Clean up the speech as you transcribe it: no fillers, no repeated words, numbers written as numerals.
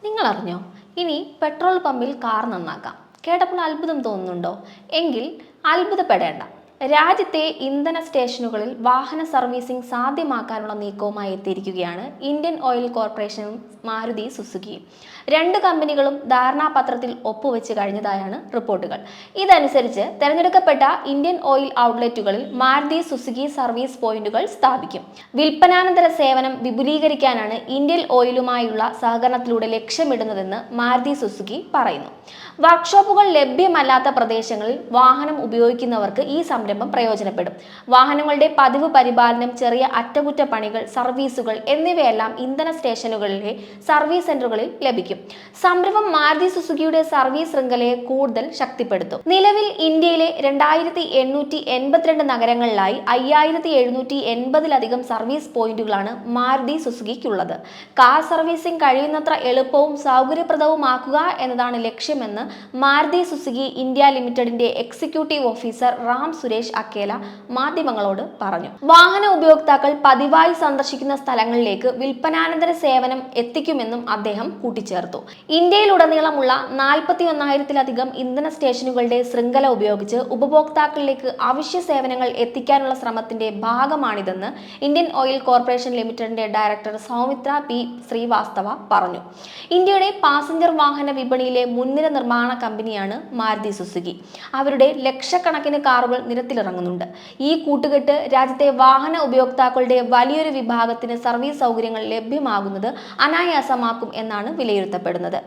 നിങ്ങൾ അറിഞ്ഞോ? ഇനി പെട്രോൾ പമ്പിൽ കാർ നന്നാക്കാം. കേട്ടപ്പോൾ അത്ഭുതം തോന്നുന്നുണ്ടോ? എങ്കിൽ അത്ഭുതപ്പെടേണ്ട. രാജ്യത്തെ ഇന്ധന സ്റ്റേഷനുകളിൽ വാഹന സർവീസിംഗ് സാധ്യമാക്കാനുള്ള നീക്കവുമായി എത്തിയിരിക്കുകയാണ് ഇന്ത്യൻ ഓയിൽ കോർപ്പറേഷനും മാരുതി സുസുക്കിയും. രണ്ട് കമ്പനികളും ധാരണാപത്രത്തിൽ ഒപ്പുവെച്ച് കഴിഞ്ഞതായാണ് റിപ്പോർട്ടുകൾ. ഇതനുസരിച്ച് തെരഞ്ഞെടുക്കപ്പെട്ട ഇന്ത്യൻ ഓയിൽ ഔട്ട്ലെറ്റുകളിൽ മാരുതി സുസുക്കി സർവീസ് പോയിന്റുകൾ സ്ഥാപിക്കും. വിൽപ്പനാനന്തര സേവനം വിപുലീകരിക്കാനാണ് ഇന്ത്യൻ ഓയിലുമായുള്ള സഹകരണത്തിലൂടെ ലക്ഷ്യമിടുന്നതെന്ന് മാരുതി സുസുക്കി പറയുന്നു. വർക്ക്ഷോപ്പുകൾ ലഭ്യമല്ലാത്ത പ്രദേശങ്ങളിൽ വാഹനം ഉപയോഗിക്കുന്നവർക്ക് ഈ സംരംഭം പ്രയോജനപ്പെടും. വാഹനങ്ങളുടെ പതിവ് പരിപാലനം, ചെറിയ അറ്റകുറ്റപ്പണികൾ, സർവീസുകൾ എന്നിവയെല്ലാം ഇന്ധന സ്റ്റേഷനുകളിലെ സർവീസ് സെന്ററുകളിൽ ലഭിക്കും. സംരംഭം മാരുതി സുസുക്കിയുടെ സർവീസ് ശൃംഖലയെ കൂടുതൽ ശക്തിപ്പെടുത്തും. നിലവിൽ ഇന്ത്യയിലെ 2882 നഗരങ്ങളിലായി 5780-ലധികം സർവീസ് പോയിന്റുകളാണ് മാരുതി സുസുക്കിക്കുള്ളത്. കാർ സർവീസിംഗ് കഴിയുന്നത്ര എളുപ്പവും സൗകര്യപ്രദവുമാക്കുക എന്നതാണ് ലക്ഷ്യമെന്ന് മാരുതി സുസുക്കി ഇന്ത്യ ലിമിറ്റഡിന്റെ എക്സിക്യൂട്ടീവ് ഓഫീസർ റാം സുരേഷ് അക്കേല മാധ്യമങ്ങളോട് പറഞ്ഞു. വാഹന ഉപയോക്താക്കൾ പതിവായി സന്ദർശിക്കുന്ന സ്ഥലങ്ങളിലേക്ക് വിൽപ്പനാനന്തര സേവനം എത്തിക്കുമെന്നും അദ്ദേഹം കൂട്ടിച്ചേർത്തു. ഇന്ത്യയിലുടനീളമുള്ള 41,000-ലധികം ഇന്ധന സ്റ്റേഷനുകളുടെ ശൃംഖല ഉപയോഗിച്ച് ഉപഭോക്താക്കളിലേക്ക് അവശ്യ സേവനങ്ങൾ എത്തിക്കാനുള്ള ശ്രമത്തിന്റെ ഭാഗമാണിതെന്ന് ഇന്ത്യൻ ഓയിൽ കോർപ്പറേഷൻ ലിമിറ്റഡിന്റെ ഡയറക്ടർ സൗമിത്ര പി ശ്രീവാസ്തവ പറഞ്ഞു. ഇന്ത്യയുടെ പാസഞ്ചർ വാഹന വിപണിയിലെ മുൻനിര നിർമ്മാണ കമ്പനിയാണ് മാരുതി സുസുക്കി. അവരുടെ ലക്ഷക്കണക്കിന് കാറുകൾ നിരത്തിലിറങ്ങുന്നുണ്ട്. ഈ കൂട്ടുകെട്ട് രാജ്യത്തെ വാഹന ഉപയോക്താക്കളുടെ വലിയൊരു വിഭാഗത്തിന് സർവീസ് സൗകര്യങ്ങൾ ലഭ്യമാകുന്നത് അനായാസമാക്കും എന്നാണ് വിലയിരുത്തപ്പെടുന്നത്.